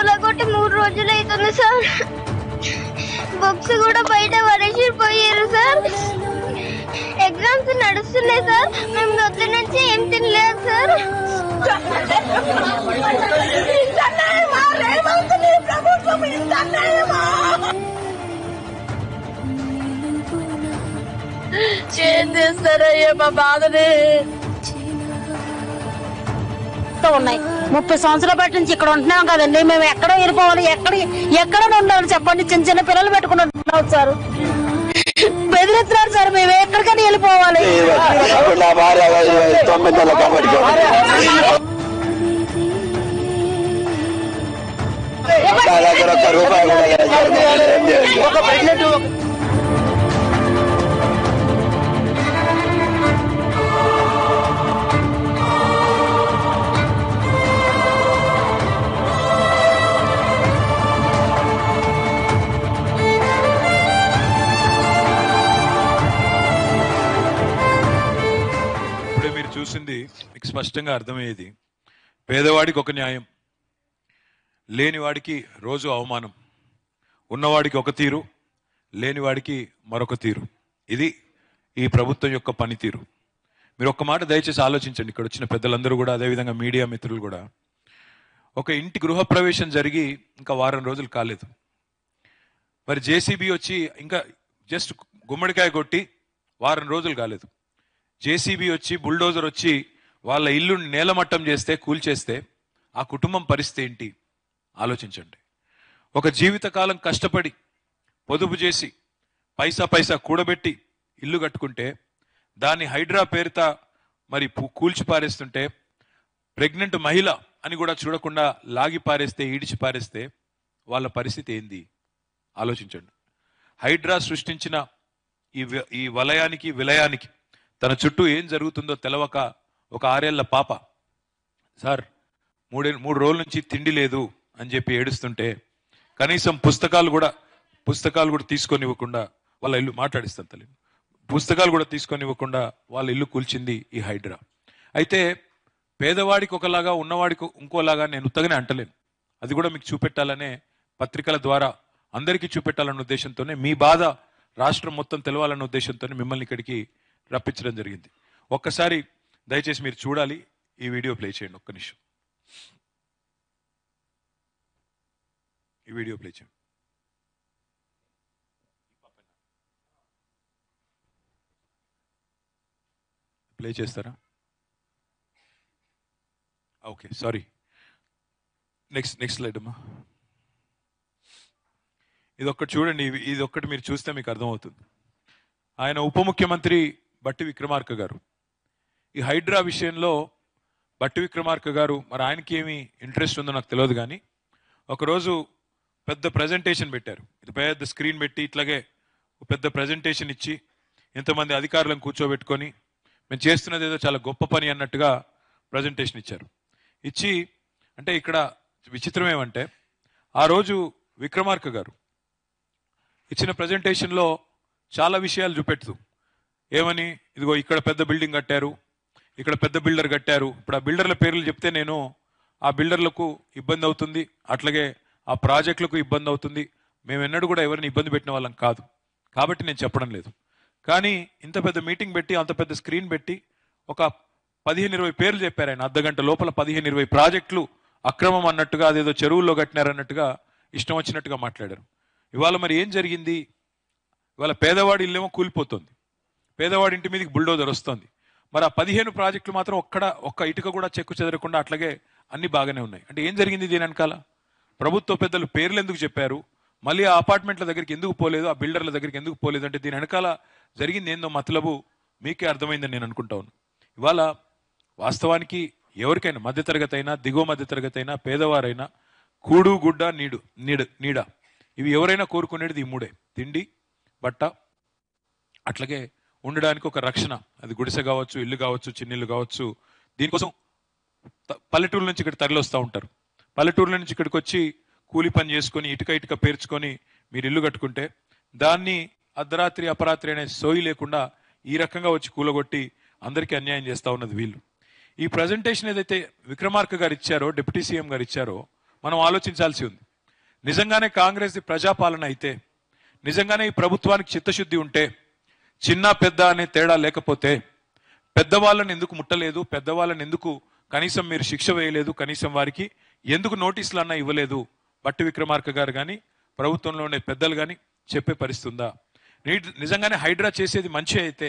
కూలగొట్టి 3 రోజులు అవుతుంది sir. Books కూడా బయట పడేసిపోయారు సార్. ఎగ్జామ్స్ నడుస్తున్నాయి సార్. మేము పొద్దు నుంచి ఏం తినలేదు సార్. ఏం చేస్తారయ్యా మా బాధనే ఉన్నాయి. 30 సంవత్సరాల బట్టి నుంచి ఇక్కడ ఉంటున్నాం కదండి. మేము ఎక్కడో వెళ్ళిపోవాలి, ఎక్కడ ఉండాలి చెప్పండి. చిన్న చిన్న పిల్లలు పెట్టుకుని ఉంటున్నాం సార్. బెదిరిస్తున్నారు సార్. మేము ఎక్కడికైనా వెళ్ళిపోవాలి. చూసింది మీకు స్పష్టంగా అర్థమయ్యేది. పేదవాడికి ఒక న్యాయం, లేనివాడికి రోజు అవమానం, ఉన్నవాడికి ఒక తీరు, లేనివాడికి మరొక తీరు. ఇది ఈ ప్రభుత్వం యొక్క పనితీరు. మీరు ఒక్క మాట దయచేసి ఆలోచించండి. ఇక్కడ వచ్చిన పెద్దలందరూ కూడా, అదేవిధంగా మీడియా మిత్రులు కూడా. ఒక ఇంటి గృహప్రవేశం జరిగి ఇంకా వారం రోజులు కాలేదు. మరి జేసీబీ వచ్చి ఇంకా జస్ట్ గుమ్మడికాయ కొట్టి వారం రోజులు కాలేదు. జేసీబీ వచ్చి, బుల్డోజర్ వచ్చి వాళ్ళ ఇల్లుని నేలమట్టం చేస్తే, కూల్చేస్తే ఆ కుటుంబం పరిస్థితి ఏంటి ఆలోచించండి. ఒక జీవితకాలం కష్టపడి పొదుపు చేసి పైసా కూడబెట్టి ఇల్లు కట్టుకుంటే దాన్ని హైడ్రా పేరుతో మరి కూల్చి పారేస్తుంటే, ప్రెగ్నెంట్ మహిళ అని కూడా చూడకుండా లాగి పారేస్తే, ఈడిచి పారేస్తే వాళ్ళ పరిస్థితి ఏంది ఆలోచించండి. హైడ్రా సృష్టించిన ఈ వలయానికి, విలయానికి తన చుట్టూ ఏం జరుగుతుందో తెలవక ఒక 6 ఏళ్ల పాప సార్ 3 రోజుల నుంచి తిండి లేదు అని చెప్పి ఏడుస్తుంటే, కనీసం పుస్తకాలు కూడా తీసుకొని ఇవ్వకుండా వాళ్ళ ఇల్లు మాట్లాడిస్తాను తల్లి, పుస్తకాలు కూడా తీసుకొని ఇవ్వకుండా వాళ్ళ ఇల్లు కూల్చింది ఈ హైడ్రా. అయితే పేదవాడికి ఒకలాగా, ఉన్నవాడికి ఇంకోలాగా నేను ఉత్తగానే అంటలేను. అది కూడా మీకు చూపెట్టాలనే, పత్రికల ద్వారా అందరికీ చూపెట్టాలన్న ఉద్దేశంతోనే, మీ బాధ రాష్ట్రం మొత్తం తెలవాలన్న ఉద్దేశంతోనే మిమ్మల్ని ఇక్కడికి రప్పించడం జరిగింది. ఒక్కసారి దయచేసి మీరు చూడాలి. ఈ వీడియో ప్లే చేయండి. ఒక్క నిమిషం ఈ వీడియో ప్లే చేయండి. ప్లే చేస్తారా? Okay, sorry. నెక్స్ట్ స్లైడ్ అమ్మా. ఇది ఒక్కటి చూడండి. ఇది ఒక్కటి మీరు చూస్తే మీకు అర్థమవుతుంది. ఆయన ఉప ముఖ్యమంత్రి బట్టి విక్రమార్క గారు ఈ హైడ్రా విషయంలో, బట్టి విక్రమార్క గారు మరి ఆయనకి ఏమి ఇంట్రెస్ట్ ఉందో నాకు తెలియదు, కానీ ఒకరోజు పెద్ద ప్రజెంటేషన్ పెట్టారు. ఇది పెద్ద స్క్రీన్ పెట్టి ఇట్లాగే పెద్ద ప్రజెంటేషన్ ఇచ్చి ఇంతమంది అధికారులను కూర్చోబెట్టుకొని మేము చేస్తున్నది ఏదో చాలా గొప్ప పని అన్నట్టుగా ప్రజెంటేషన్ ఇచ్చారు. ఇచ్చి అంటే ఇక్కడ విచిత్రం ఏమంటే, ఆ రోజు విక్రమార్క గారు ఇచ్చిన ప్రజెంటేషన్లో చాలా విషయాలు చూపెడుతూ ఏమని, ఇదిగో ఇక్కడ పెద్ద బిల్డింగ్ కట్టారు, ఇక్కడ పెద్ద బిల్డర్ కట్టారు. ఇప్పుడు ఆ బిల్డర్ల పేర్లు చెప్తే నేను ఆ బిల్డర్లకు ఇబ్బంది అవుతుంది, అట్లాగే ఆ ప్రాజెక్టులకు ఇబ్బంది అవుతుంది. మేము ఎన్నడూ కూడా ఎవరిని ఇబ్బంది పెట్టిన వాళ్ళం కాదు, కాబట్టి నేను చెప్పడం లేదు. కానీ ఇంత పెద్ద మీటింగ్ పెట్టి, అంత పెద్ద స్క్రీన్ పెట్టి ఒక 15-20 పేర్లు చెప్పారు ఆయన. అర్ధగంట లోపల 15-20 ప్రాజెక్టులు అక్రమం అన్నట్టుగా, అదేదో చెరువుల్లో కట్టినారన్నట్టుగా ఇష్టం వచ్చినట్టుగా మాట్లాడారు. ఇవాళ మరి ఏం జరిగింది? ఇవాళ పేదవాడి ఇల్లేమో కూలిపోతుంది, పేదవాడి ఇంటి మీదకి బుల్డోజర్ వస్తుంది. మరి ఆ 15 ప్రాజెక్టులు మాత్రం ఒక్క ఇటుక కూడా చెక్కు చెదరకుండా అట్లాగే అన్ని బాగానే ఉన్నాయి. అంటే ఏం జరిగింది దీని వెనకాల? ప్రభుత్వ పెద్దలు పేర్లు ఎందుకు చెప్పారు, మళ్ళీ ఆ అపార్ట్మెంట్ల దగ్గరికి ఎందుకు పోలేదు, ఆ బిల్డర్ల దగ్గరికి ఎందుకు పోలేదు అంటే దీని వెనకాల జరిగింది ఏందో మతలబు మీకే అర్థమైందని నేను అనుకుంటా ఉన్నాను. ఇవాళ వాస్తవానికి ఎవరికైనా, మధ్యతరగతి అయినా, దిగువ మధ్యతరగతి అయినా, పేదవారైనా, కూడు గుడ్డ నీడ ఇవి ఎవరైనా కోరుకునేది ఈ మూడే: తిండి, బట్ట, అట్లాగే ఉండడానికి ఒక రక్షణ. అది గుడిసె కావచ్చు, ఇల్లు కావచ్చు, చిన్నిల్లు కావచ్చు. దీనికోసం పల్లెటూరు నుంచి ఇక్కడ తరలి వస్తూ ఉంటారు. పల్లెటూరుల నుంచి ఇక్కడికి వచ్చి కూలి పని చేసుకొని ఇటుక పేర్చుకొని మీరు ఇల్లు కట్టుకుంటే దాన్ని అర్ధరాత్రి అపరాత్రి అనే సోయి లేకుండా ఈ రకంగా వచ్చి కూలగొట్టి అందరికీ అన్యాయం చేస్తూ ఉన్నది వీళ్ళు. ఈ ప్రజెంటేషన్ ఏదైతే విక్రమార్క గారు ఇచ్చారో, డిప్యూటీ సీఎం గారు ఇచ్చారో, మనం ఆలోచించాల్సి ఉంది. నిజంగానే కాంగ్రెస్ ప్రజాపాలన అయితే, నిజంగానే ఈ ప్రభుత్వానికి చిత్తశుద్ధి ఉంటే, చిన్న పెద్ద అనే తేడా లేకపోతే, పెద్దవాళ్ళని ఎందుకు ముట్టలేదు, పెద్దవాళ్ళని ఎందుకు కనీసం మీరు శిక్ష వేయలేదు, కనీసం వారికి ఎందుకు నోటీసులు అన్నా ఇవ్వలేదు, బట్టి విక్రమార్క గారు కానీ ప్రభుత్వంలో ఉండే పెద్దలు కానీ చెప్పే పరిస్థితి ఉందా? నిజంగానే హైడ్రా చేసేది మంచి అయితే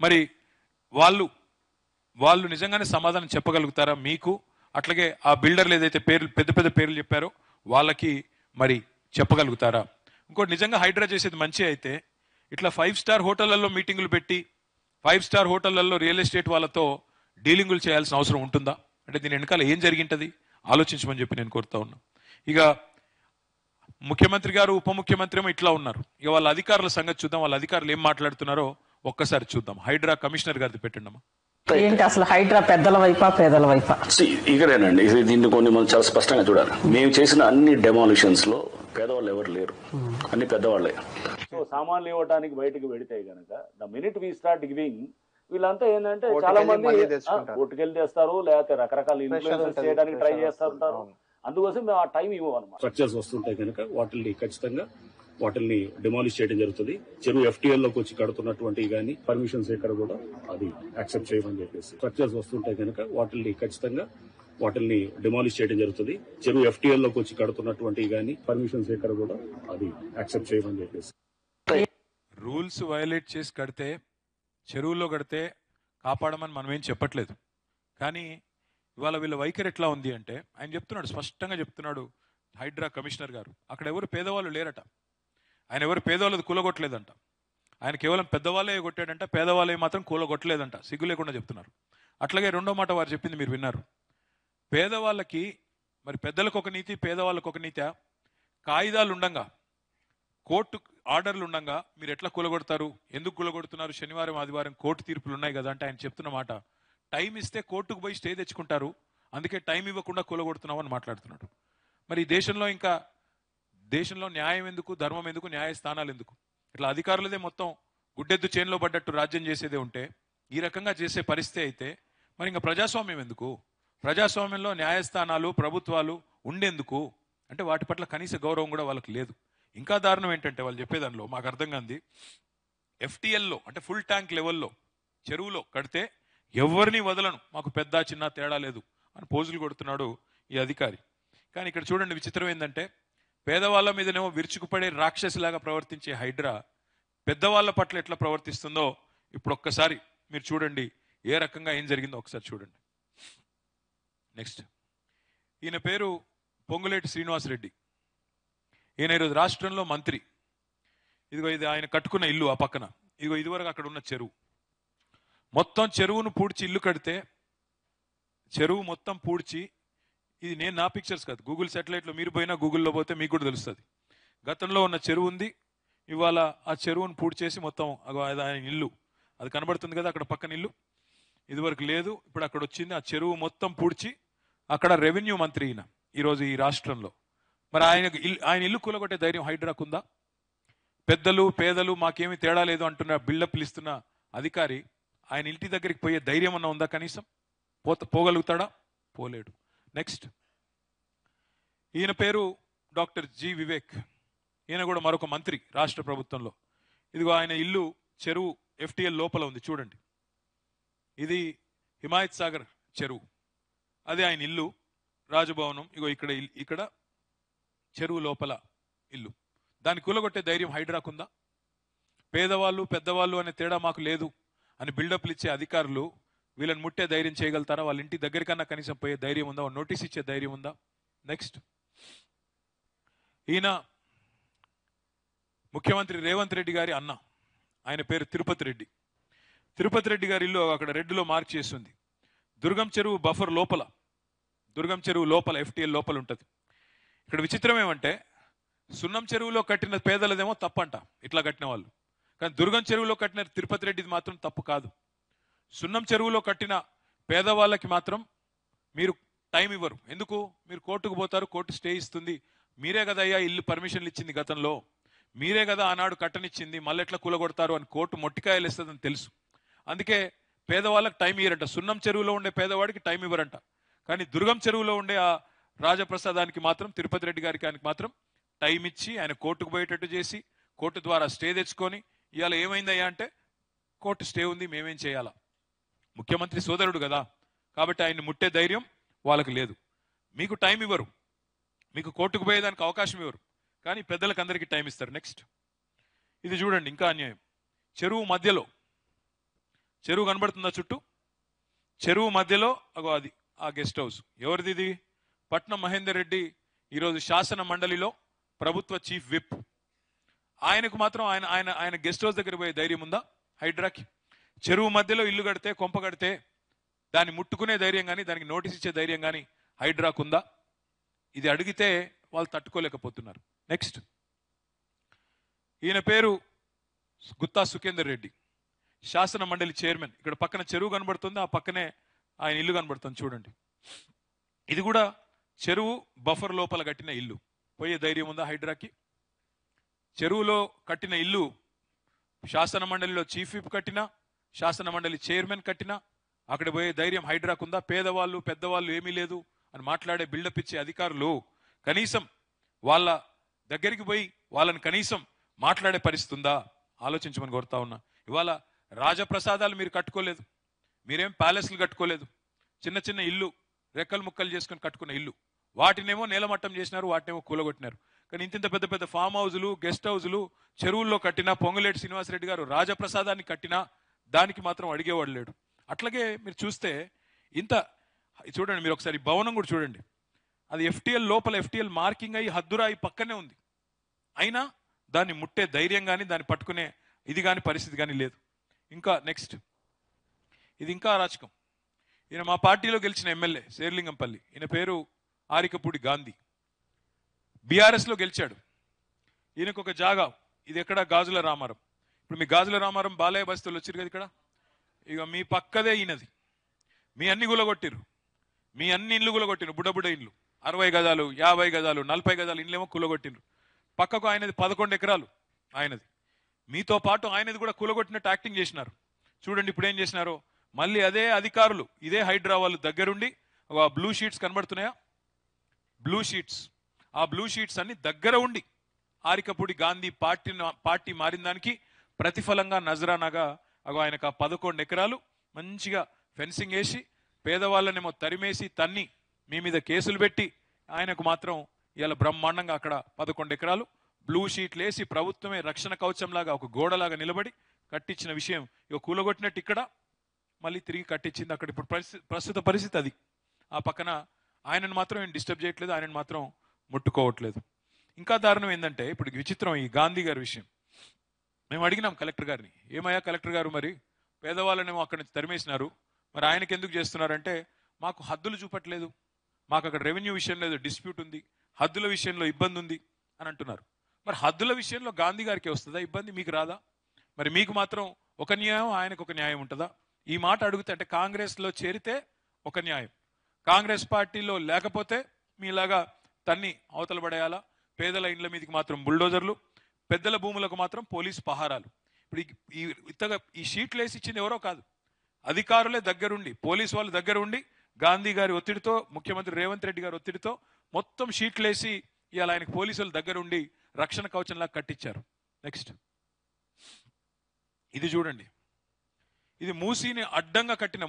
మరి వాళ్ళు నిజంగానే సమాధానం చెప్పగలుగుతారా మీకు? అట్లాగే ఆ బిల్డర్లు ఏదైతే పేర్లు పెద్ద పెద్ద పేర్లు చెప్పారో వాళ్ళకి మరి చెప్పగలుగుతారా? ఇంకోటి, నిజంగా హైడ్రా చేసేది మంచి అయితే ఇట్లా 5 స్టార్ హోటళ్లలో మీటింగులు పెట్టి 5 స్టార్ హోటళ్లలో రియల్ ఎస్టేట్ వాళ్ళతో డీలింగులు చేయాల్సిన అవసరం ఉంటుందా? అంటే దీని వెనకాల ఏం జరిగింటది ఆలోచించమని చెప్పి నేను కోరుతా ఉన్నా. ఇక ముఖ్యమంత్రి గారు, ఉప ముఖ్యమంత్రి ఏమో ఇట్లా ఉన్నారు. ఇక వాళ్ళ అధికారుల సంగతి చూద్దాం. వాళ్ళ అధికారులు ఏం మాట్లాడుతున్నారో ఒక్కసారి చూద్దాం. హైడ్రా కమిషనర్ గారిది పెట్టండి అమ్మా. ఏంటి అసలు హైడ్రా పెద్దల వైపా పేదల వైపా? ఇక్కడేనండి, దీన్ని కొన్ని మనం చాలా స్పష్టంగా చూడాలి. మేము చేసిన అన్ని డెమాలిషన్స్ లో పేదవాళ్ళు ఎవరు లేరు, అన్ని పెద్దవాళ్ళే. సో సామాన్లు ఇవ్వడానికి బయటకు పెడితే గనక the minute we start giving, వీళ్ళంతా ఏంటంటే చాలా మంది ఓటుకెళ్ళి తెస్తారు, లేకపోతే రకరకాల ఇన్ఫ్లుయెన్స్ చేయడానికి ట్రై చేస్తుంటారు. అందుకోసం మేము ఆ టైం ఇవ్వమన్నమాట. స్ట్రక్చర్స్ వస్తుంటాయి కనుక వాటిని ఖచ్చితంగా డిమాలిష్ చేయడం జరుగుతుంది. చెరువు ఎఫ్టీఎల్ లోకి వచ్చి కడుతున్నటువంటి కానీ పర్మిషన్స్ ఎక్కడ కూడా అది యాక్సెప్ట్ చేయమని చెప్పేసి, స్ట్రక్చర్స్ వస్తుంటాయి కనుక వాటిని డిమాలిష్ చేయడం జరుగుతుంది. చెరువు ఎఫ్టీఎల్ లోకి వచ్చి కడుతున్నటువంటి కానీ పర్మిషన్స్ ఎక్కడ కూడా అది యాక్సెప్ట్ చేయమని చెప్పేసి. రూల్స్ వయలేట్ చేసి కడితే, చెరువులో కడితే కాపాడమని మనం ఏం చెప్పట్లేదు. కానీ ఇవాళ వీళ్ళ వైఖరి ఎట్లా ఉంది అంటే, ఆయన చెప్తున్నాడు, స్పష్టంగా చెప్తున్నాడు హైడ్రా కమిషనర్ గారు, అక్కడ ఎవరు పేదవాళ్ళు లేరట, ఆయన ఎవరు పేదవాళ్ళది కూలగొట్టలేదంట, ఆయన కేవలం పెద్దవాళ్ళే కొట్టాడంట, పేదవాళ్ళే మాత్రం కూలగొట్టలేదంట. సిగ్గు లేకుండా చెప్తున్నారు. అట్లాగే రెండో మాట వారు చెప్పింది మీరు విన్నారు. పేదవాళ్ళకి మరి పెద్దలకు ఒక నీతి, పేదవాళ్ళకు ఒక నీతి. కాయిదాలు ఉండంగా, కోర్టు ఆర్డర్లు ఉండంగా మీరు ఎట్లా కూలగొడతారు? ఎందుకు కూలగొడుతున్నారు? శనివారం ఆదివారం కోర్టు తీర్పులు ఉన్నాయి కదా అంటే ఆయన చెప్తున్న మాట, టైం ఇస్తే కోర్టుకు పోయి స్టే తెచ్చుకుంటారు, అందుకే టైం ఇవ్వకుండా కూలగొడుతున్నావు అని మాట్లాడుతున్నాడు. మరి దేశంలో న్యాయం ఎందుకు, ధర్మం ఎందుకు, న్యాయస్థానాలు ఎందుకు? ఇట్లా అధికారులదే మొత్తం గుడ్డెద్దు చేనులో పడ్డట్టు రాజ్యం చేసేదే ఉంటే, ఈ రకంగా చేసే పరిస్థితి అయితే మరి ఇంకా ప్రజాస్వామ్యం ఎందుకు? ప్రజాస్వామ్యంలో న్యాయస్థానాలు, ప్రభుత్వాలు ఉండేందుకు? అంటే వాటి పట్ల కనీస గౌరవం కూడా వాళ్ళకి లేదు. ఇంకా దారుణం ఏంటంటే వాళ్ళు చెప్పేదానిలో మాకు అర్థం కాంది, ఎఫ్టీఎల్లో అంటే ఫుల్ ట్యాంక్ లెవెల్లో చెరువులో కడితే ఎవరిని వదలను, మాకు పెద్ద చిన్న తేడా లేదు అని పోజులు కొడుతున్నాడు ఈ అధికారి. కానీ ఇక్కడ చూడండి, విచిత్రం ఏంటంటే పేదవాళ్ళ మీదనేమో విరుచుకుపడే రాక్షసిలాగా ప్రవర్తించే హైడ్రా పెద్దవాళ్ళ పట్ల ఎట్లా ప్రవర్తిస్తుందో ఇప్పుడు ఒక్కసారి మీరు చూడండి. ఏ రకంగా ఏం జరిగిందో ఒకసారి చూడండి. నెక్స్ట్, ఈయన పేరు పొంగులేటి శ్రీనివాసరెడ్డి. ఈయన ఈరోజు రాష్ట్రంలో మంత్రి. ఇదిగో ఇది ఆయన కట్టుకున్న ఇల్లు, ఆ పక్కన ఇదిగో ఇదివరకు అక్కడ ఉన్న చెరువు. మొత్తం చెరువును పూడ్చి ఇల్లు కడితే, చెరువు మొత్తం పూడ్చి, ఇది నేను నా పిక్చర్స్ కాదు, గూగుల్ శాటిలైట్లో మీరు పోయినా గూగుల్లో పోతే మీకు కూడా తెలుస్తుంది. గతంలో ఉన్న చెరువు ఉంది, ఇవాళ ఆ చెరువును పూడ్చేసి మొత్తం అది ఆయన ఇల్లు, అది కనబడుతుంది కదా అక్కడ పక్కన ఇల్లు, ఇదివరకు లేదు, ఇప్పుడు అక్కడ వచ్చింది. ఆ చెరువు మొత్తం పూడ్చి అక్కడ రెవెన్యూ మంత్రి ఈయన ఈరోజు ఈ రాష్ట్రంలో. మరి ఆయన ఇల్లు కూలగొట్టే ధైర్యం హైడ్రాకుందా? పెద్దలు పేదలు మాకేమీ తేడా లేదు అంటున్న బిల్డప్లు ఇస్తున్న అధికారి ఆయన ఇంటి దగ్గరికి పోయే ధైర్యం అన్న ఉందా? కనీసం పోగలుగుతాడా? పోలేడు. నెక్స్ట్, ఈయన పేరు డాక్టర్ జి వివేక్. ఈయన కూడా మరొక మంత్రి రాష్ట్ర ప్రభుత్వంలో. ఇదిగో ఆయన ఇల్లు చెరువు ఎఫ్టీఎల్ లోపల ఉంది చూడండి. ఇది హిమాయత్ సాగర్ చెరువు, అదే ఆయన ఇల్లు, రాజభవనం. ఇగో ఇక్కడ చెరువు లోపల ఇల్లు. దాన్ని కూలగొట్టే ధైర్యం హైడ్రాకుందా? పేదవాళ్ళు పెద్దవాళ్ళు అనే తేడా మాకు లేదు అని బిల్డప్లు ఇచ్చే అధికారులు వీళ్ళని ముట్టే ధైర్యం చేయగలుగుతారా? వాళ్ళ ఇంటి దగ్గరికన్నా కనీసం పోయే ధైర్యం ఉందా? నోటీస్ ఇచ్చే ధైర్యం ఉందా? నెక్స్ట్, ఈయన ముఖ్యమంత్రి రేవంత్ రెడ్డి గారి అన్న, ఆయన పేరు తిరుపతి రెడ్డి. తిరుపతి రెడ్డి గారి ఇల్లు అక్కడ రెడ్డిలో మార్క్ చేస్తుంది. దుర్గం చెరువు బఫర్ లోపల, దుర్గం చెరువు లోపల ఎఫ్టీఎల్ లోపల ఉంటుంది. ఇక్కడ విచిత్రం ఏమంటే సున్నం చెరువులో కట్టిన పేదలదేమో తప్పంట ఇట్లా కట్టిన వాళ్ళు, కానీ దుర్గం చెరువులో కట్టిన తిరుపతి రెడ్డిది మాత్రం తప్పు కాదు. సున్నం చెరువులో కట్టిన పేదవాళ్ళకి మాత్రం మీరు టైం ఇవ్వరు. ఎందుకు? మీరు కోర్టుకు పోతారు, కోర్టు స్టే ఇస్తుంది. మీరే కదా అయ్యా ఇల్లు పర్మిషన్లు ఇచ్చింది గతంలో, మీరే కదా ఆనాడు కట్టనిచ్చింది, మళ్ళీ ఎట్లా కూలగొడతారు అని కోర్టు మొట్టికాయలు ఇస్తుందని తెలుసు. అందుకే పేదవాళ్ళకి టైం ఇవ్వరంట. సున్నం చెరువులో ఉండే పేదవాడికి టైం ఇవ్వరంట, కానీ దుర్గం చెరువులో ఉండే ఆ రాజప్రసాదానికి మాత్రం తిరుపతి రెడ్డి గారికి ఆయనకి మాత్రం టైం ఇచ్చి ఆయన కోర్టుకు పోయేటట్టు చేసి కోర్టు ద్వారా స్టే తెచ్చుకొని ఇవాళ ఏమైందయ్యా అంటే కోర్టు స్టే ఉంది, మేమేం చేయాలా? ముఖ్యమంత్రి సోదరుడు కదా, కాబట్టి ఆయన్ని ముట్టే ధైర్యం వాళ్ళకి లేదు. మీకు టైం ఇవ్వరు, మీకు కోర్టుకు పోయేదానికి అవకాశం ఇవ్వరు, కానీ పెద్దలకు అందరికీ టైం ఇస్తారు. నెక్స్ట్ ఇది చూడండి, ఇంకా అన్యాయం. చెరువు మధ్యలో, చెరువు కనబడుతుందా చుట్టూ? చెరువు మధ్యలో అగో అది ఆ గెస్ట్ హౌస్. ఎవరిది ఇది? పట్నం మహేందర్ రెడ్డి ఈరోజు శాసన మండలిలో ప్రభుత్వ చీఫ్ విప్. ఆయనకు మాత్రం ఆయన ఆయన ఆయన గెస్ట్ హౌస్ దగ్గర పోయే ధైర్యం ఉందా? హైడ్రాకి చెరువు మధ్యలో ఇల్లు కడితే, కొంప కడితే దాన్ని ముట్టుకునే ధైర్యం కానీ, దానికి నోటీస్ ఇచ్చే ధైర్యం కానీ హైడ్రాకు ఉందా? ఇది అడిగితే వాళ్ళు తట్టుకోలేకపోతున్నారు. నెక్స్ట్ ఈయన పేరు గుత్తా సుఖేందర్ రెడ్డి, శాసన మండలి చైర్మన్. ఇక్కడ పక్కన చెరువు కనబడుతుంది, ఆ పక్కనే ఆయన ఇల్లు కనబడుతుంది చూడండి. ఇది కూడా చెరువు బఫర్ లోపల కట్టిన ఇల్లు. పోయే ధైర్యం ఉందా హైడ్రాకి? చెరువులో కట్టిన ఇల్లు శాసన మండలిలో చీఫ్ విప్ కట్టినా, శాసన మండలి చైర్మన్ కట్టినా అక్కడ పోయే ధైర్యం హైడ్రాకు ఉందా? పేదవాళ్ళు పెద్దవాళ్ళు ఏమీ లేదు అని మాట్లాడే బిల్డప్ ఇచ్చే అధికారులు కనీసం వాళ్ళ దగ్గరికి పోయి వాళ్ళని కనీసం మాట్లాడే పరిస్థితి ఉందా? ఆలోచించమని కోరుతా ఉన్నా. ఇవాళ రాజప్రసాదాలు మీరు కట్టుకోలేదు, మీరేం ప్యాలెస్లు కట్టుకోలేదు, చిన్న చిన్న ఇల్లు రెక్కలు ముక్కలు చేసుకుని కట్టుకున్న ఇల్లు, వాటినేమో నేలమట్టం చేసినారు, వాటినేమో కూలగొట్టినారు. కానీ ఇంత పెద్ద పెద్ద ఫామ్ హౌజులు, గెస్ట్ హౌజులు చెరువుల్లో కట్టినా, పొంగులేటి శ్రీనివాసరెడ్డి గారు రాజప్రసాదాన్ని కట్టినా దానికి మాత్రం అడిగేవాడు లేడు. అట్లాగే మీరు చూస్తే ఇంత చూడండి, మీరు ఒకసారి భవనం కూడా చూడండి, అది ఎఫ్టీఎల్ లోపల ఎఫ్టీఎల్ మార్కింగ్ అయ్యి హద్దురాయి పక్కనే ఉంది, అయినా దాన్ని ముట్టే ధైర్యం కానీ, దాన్ని పట్టుకునే ఇది కానీ పరిస్థితి కానీ లేదు. ఇంకా నెక్స్ట్ ఇది ఇంకా అరాచకం. ఈయన మా పార్టీలో గెలిచిన ఎమ్మెల్యే శేర్లింగంపల్లి, ఈయన పేరు ఆరికపూడి గాంధీ, బీఆర్ఎస్లో గెలిచాడు. ఈయనకు ఒక జాగా, ఇది ఎక్కడ? గాజుల రామారం. ఇప్పుడు మీ గాజుల రామారం బాలయ్య బస్తీలు వచ్చారు కదా ఇక్కడ, ఇక మీ పక్కదే ఈయనది. మీ అన్ని గులగొట్టిరు, మీ అన్ని ఇల్లు గులగొట్టిరు, బుడ్డ ఇల్లు 60 గజాలు 50 గజాలు 40 గజాలు ఇల్లేమో కూలగొట్టిండ్రు. పక్కకు ఆయనది 11 ఎకరాలు ఆయనది. మీతో పాటు ఆయనది కూడా కూలగొట్టినట్టు యాక్టింగ్ చేసినారు. చూడండి ఇప్పుడు ఏం చేసినారో. మళ్ళీ అదే అధికారులు, ఇదే హైడ్రా వాళ్ళు దగ్గరుండి, బ్లూ షీట్స్ కనబడుతున్నాయా? బ్లూ షీట్స్, ఆ బ్లూ షీట్స్ అన్ని దగ్గర ఉండి ఆరికపూడి గాంధీ పార్టీ మారిన దానికి ప్రతిఫలంగా నజరానాగా ఆయనకు ఆ 11 ఎకరాలు మంచిగా ఫెన్సింగ్ వేసి, పేదవాళ్ళనేమో తరిమేసి తన్ని మీ మీద కేసులు పెట్టి, ఆయనకు మాత్రం ఇలా బ్రహ్మాండంగా అక్కడ 11 ఎకరాలు బ్లూ షీట్లు వేసి ప్రభుత్వమే రక్షణ కవచంలాగా ఒక గోడలాగా నిలబడి కట్టించిన విషయం ఇక కూలగొట్టినట్టు ఇక్కడ మళ్ళీ తిరిగి కట్టించింది. అక్కడ ఇప్పుడు ప్రస్తుత పరిస్థితి అది. ఆ పక్కన ఆయనను మాత్రం ఏం డిస్టర్బ్ చేయట్లేదు, ఆయనను మాత్రం ముట్టుకోవట్లేదు. ఇంకా దారుణం ఏంటంటే ఇప్పుడు విచిత్రం ఈ గాంధీ గారి విషయం. మేము అడిగినాం కలెక్టర్ గారిని, ఏమయ్యా కలెక్టర్ గారు, మరి పేదవాళ్ళనేమో అక్కడి నుంచి తరిమేసినారు, మరి ఆయనకి ఎందుకు చేస్తున్నారంటే, మాకు హద్దులు చూపట్లేదు, మాకు అక్కడ రెవెన్యూ విషయంలో ఏదో డిస్ప్యూట్ ఉంది, హద్దుల విషయంలో ఇబ్బంది ఉంది అని అంటున్నారు. మరి హద్దుల విషయంలో గాంధీ గారికి వస్తుందా ఇబ్బంది? మీకు రాదా? మరి మీకు మాత్రం ఒక న్యాయం, ఆయనకు ఒక న్యాయం ఉంటుందా? ఈ మాట అడిగితే అంటే కాంగ్రెస్లో చేరితే ఒక న్యాయం, కాంగ్రెస్ పార్టీలో లేకపోతే మీలాగా తన్ని అవతల పడేయాలా? పేదల ఇండ్ల మీదకి మాత్రం బుల్డోజర్లు, పెద్దల భూములకు మాత్రం పోలీసు పహారాలు. ఇప్పుడు ఈ షీట్లు వేసి ఇచ్చింది ఎవరో కాదు, అధికారులే దగ్గరుండి, పోలీసు వాళ్ళు దగ్గర ఉండి, గాంధీ గారి ఒత్తిడితో, ముఖ్యమంత్రి రేవంత్ రెడ్డి గారి ఒత్తిడితో మొత్తం షీట్లు వేసి ఇవాళ ఆయనకు పోలీసులు దగ్గరుండి రక్షణ కవచంలా కట్టించారు. నెక్స్ట్ ఇది చూడండి, ఇది మూసీని అడ్డంగా కట్టిన,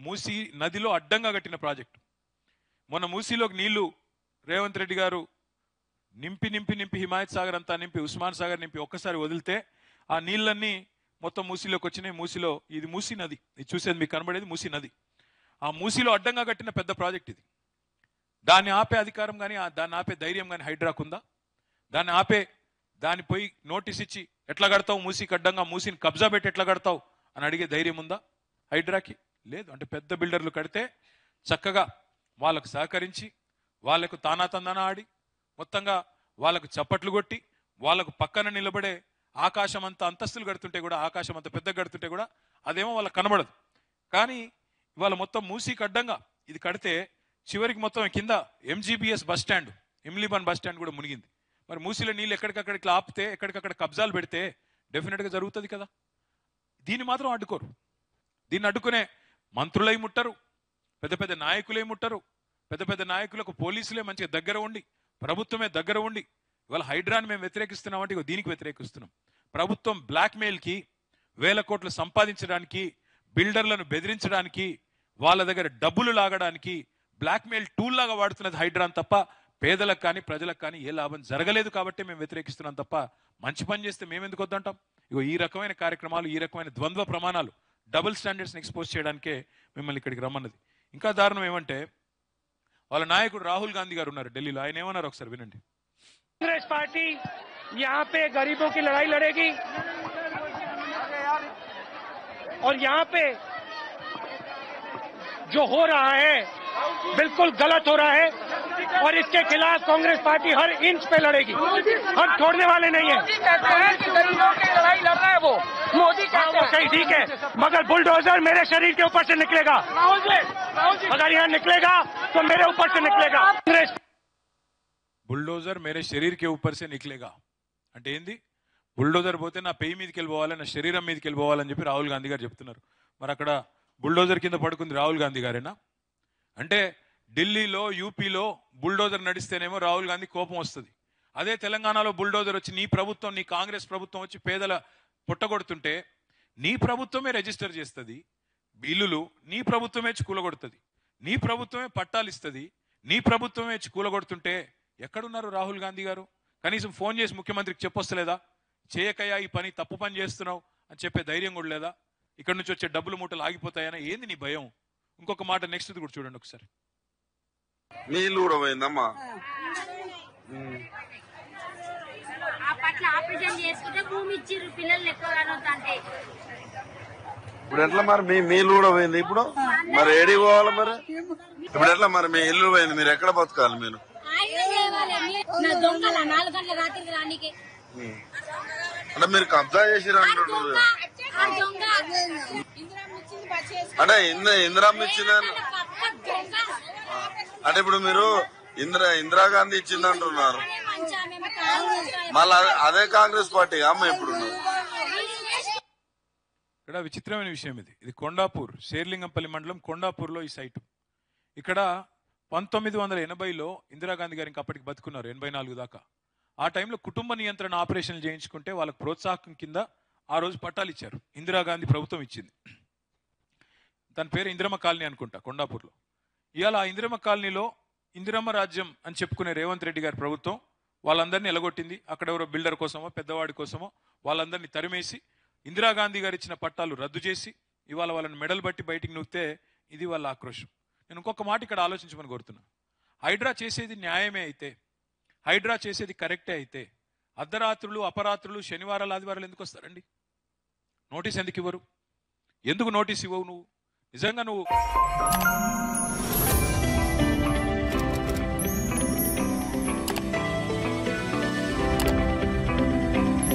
మూసీ నదిలో అడ్డంగా కట్టిన ప్రాజెక్టు. మొన్న మూసీలోకి నీళ్లు రేవంత్ రెడ్డి గారు నింపి నింపి నింపి హిమాయత్ సాగర్ అంతా నింపి, ఉస్మాన్ సాగర్ నింపి ఒక్కసారి వదిలితే ఆ నీళ్ళన్నీ మొత్తం మూసీలోకి వచ్చినాయి. మూసీలో ఇది మూసీ నది, ఇది చూసేది మీకు కనబడేది మూసీ నది. ఆ మూసీలో అడ్డంగా కట్టిన పెద్ద ప్రాజెక్ట్ ఇది. దాన్ని ఆపే అధికారం కానీ, దాన్ని ఆపే ధైర్యం కానీ హైడ్రాకు ఉందా? దాన్ని పోయి నోటీస్ ఇచ్చి ఎట్లా కడతావు మూసీకి అడ్డంగా, మూసీని కబ్జా పెట్టి ఎట్లా కడతావు అని అడిగే ధైర్యం ఉందా హైడ్రాకి? లేదు. అంటే పెద్ద బిల్డర్లు కడితే చక్కగా వాళ్ళకు సహకరించి, వాళ్లకు తానాతందాన ఆడి, మొత్తంగా వాళ్ళకు చప్పట్లు కొట్టి, వాళ్ళకు పక్కన నిలబడే, ఆకాశం అంత అంతస్తులు కడుతుంటే కూడా, ఆకాశం అంత పెద్ద కడుతుంటే కూడా అదేమో వాళ్ళకి కనబడదు. కానీ ఇవాళ మొత్తం మూసీకి అడ్డంగా ఇది కడితే చివరికి మొత్తం కింద MGBS bus stand, Imlibun bus stand కూడా మునిగింది. మరి మూసీలో నీళ్ళు ఎక్కడికక్కడ ఇట్లా ఆపితే, ఎక్కడికక్కడ కబ్జాలు పెడితే డెఫినెట్గా జరుగుతుంది కదా. దీన్ని మాత్రం అడ్డుకోరు. దీన్ని అడ్డుకునే మంత్రులై ముట్టరు, పెద్ద పెద్ద నాయకులే ముట్టరు, పెద్ద పెద్ద నాయకులకు పోలీసులే మంచిగా దగ్గర ఉండి, ప్రభుత్వమే దగ్గర ఉండి ఇవాళ హైడ్రాని మేము వ్యతిరేకిస్తున్నామంటే ఇగో దీనికి వ్యతిరేకిస్తున్నాం. ప్రభుత్వం బ్లాక్మెయిల్కి, వేల కోట్లు సంపాదించడానికి, బిల్డర్లను బెదిరించడానికి, వాళ్ళ దగ్గర డబ్బులు లాగడానికి బ్లాక్మెయిల్ టూల్ లాగా వాడుతున్నది హైడ్రాన్ తప్ప పేదలకు కానీ ప్రజలకు కానీ ఏ లాభం జరగలేదు. కాబట్టి మేము వ్యతిరేకిస్తున్నాం తప్ప మంచి పని చేస్తే మేము ఎందుకు వద్దంటాం? ఇగో ఈ రకమైన కార్యక్రమాలు, ఈ రకమైన ద్వంద్వ ప్రమాణాలు, డబుల్ స్టాండర్డ్స్ని ఎక్స్పోజ్ చేయడానికే మిమ్మల్ని ఇక్కడికి రమ్మన్నది. ఇంకా దారుణం ఏమంటే వాళ్ళ నాయకుడు రాహుల్ గాంధీ గారు ఉన్నారు ఢిల్లీలో. ఆయన ఏమన్నారు ఒకసారి వినండి. कांग्रेस पार्टी यहाँ पे गरीबों की लड़ाई लड़ेगी और यहाँ पे जो हो रहा है बिल्कुल गलत हो रहा है और इसके खिलाफ कांग्रेस पार्टी हर इंच पे लड़ेगी. हम छोड़ने वाले नहीं है. गरीबों की लड़ाई लड़ रहा है वो मोदी का. सही ठीक है, मगर बुलडोजर मेरे शरीर के ऊपर से निकलेगा. अगर यहाँ निकलेगा तो मेरे ऊपर से निकलेगा. कांग्रेस బుల్డోజర్ మేరే శరీర్ కే ఊపర్ సే నిక్లేగా అంటే ఏంది? బుల్డోజర్ పోతే నా పెయి మీదకి వెళ్ళిపోవాలి, నా శరీరం మీదకి వెళ్ళిపోవాలని చెప్పి రాహుల్ గాంధీ గారు చెప్తున్నారు. మరి అక్కడ బుల్డోజర్ కింద పడుకుంది రాహుల్ గాంధీ గారేనా? అంటే ఢిల్లీలో, యూపీలో బుల్డోజర్ నడిస్తేనేమో రాహుల్ గాంధీ కోపం వస్తుంది. అదే తెలంగాణలో బుల్డోజర్ వచ్చి నీ ప్రభుత్వం, నీ కాంగ్రెస్ ప్రభుత్వం వచ్చి పేదల పుట్టగొడుతుంటే నీ ప్రభుత్వమే రిజిస్టర్ చేస్తుంది బిల్లులు, నీ ప్రభుత్వమే కూలగొడుతుంది, నీ ప్రభుత్వమే పట్టాలు ఇస్తుంది, నీ ప్రభుత్వమే కూలగొడుతుంటే ఎక్కడున్నారు రాహుల్ గాంధీ గారు? కనీసం ఫోన్ చేసి ముఖ్యమంత్రికి చెప్పొస్తలేదా? చేయకయ్యా ఈ పని, తప్పు పని చేస్తున్నావు అని చెప్పే ధైర్యం కూడా లేదా? ఇక్కడ నుంచి వచ్చే డబ్బులు మూటలు ఆగిపోతాయనా? ఏంది నీ భయం? ఇంకొక మాట నెక్స్ట్ కూడా చూడండి ఒకసారి. నీళ్ళు కూడా పోయిందమ్మా. ఇప్పుడు ఎట్లా మరి మీ ఇల్లు కూడా పోయింది? ఇప్పుడు మరి ఏడికి పోవాలి మరి? ఇప్పుడు ఎట్లా మరి మీ ఇల్లు పోయింది, మీరు ఎక్కడ బతకాలి? మీరు అంటే మీరు కబ్జా చేసిరా అంటున్నారు. అంటే ఇందిరామ్మ ఇచ్చిందని అంటే ఇప్పుడు మీరు ఇందిరాగాంధీ ఇచ్చింది అంటున్నారు. మళ్ళీ అదే కాంగ్రెస్ పార్టీ అమ్మ ఇప్పుడు. ఇక్కడ విచిత్రమైన విషయం ఇది కొండాపూర్, శేర్లింగంపల్లి మండలం కొండాపూర్లో ఈ సైటు. ఇక్కడ 1980లో ఇందిరాగాంధీ గారు ఇంకా అప్పటికి బతుకున్నారు, 84 దాకా. ఆ టైంలో కుటుంబ నియంత్రణ ఆపరేషన్లు చేయించుకుంటే వాళ్ళకి ప్రోత్సాహకం కింద ఆ రోజు పట్టాలు ఇచ్చారు. ఇందిరాగాంధీ ప్రభుత్వం ఇచ్చింది. దాని పేరు ఇందిరమ్మ కాలనీ అనుకుంటా కొండాపూర్లో. ఇవాళ ఆ ఇందిరమ్మ కాలనీలో ఇందిరమ్మ రాజ్యం అని చెప్పుకునే రేవంత్ రెడ్డి గారి ప్రభుత్వం వాళ్ళందరినీ ఎలగొట్టింది. అక్కడ ఎవరో బిల్డర్ కోసమో పెద్దవాడి కోసమో వాళ్ళందరినీ తరిమేసి ఇందిరాగాంధీ గారు ఇచ్చిన పట్టాలు రద్దు చేసి ఇవాళ వాళ్ళని మెడల్ బట్టి బయటికి నూకితే ఇది వాళ్ళ ఆక్రోషం. నేను ఇంకొక మాట ఇక్కడ ఆలోచించమని కోరుతున్నా. హైడ్రా చేసేది న్యాయమే అయితే, హైడ్రా చేసేది కరెక్టే అయితే అర్ధరాత్రులు, అపరాత్రులు, శనివారాలు, ఆదివారాలు ఎందుకు వస్తారండి? నోటీస్ ఎందుకు ఇవ్వరు? ఎందుకు నోటీస్ ఇవ్వవు? నువ్వు నిజంగా నువ్వు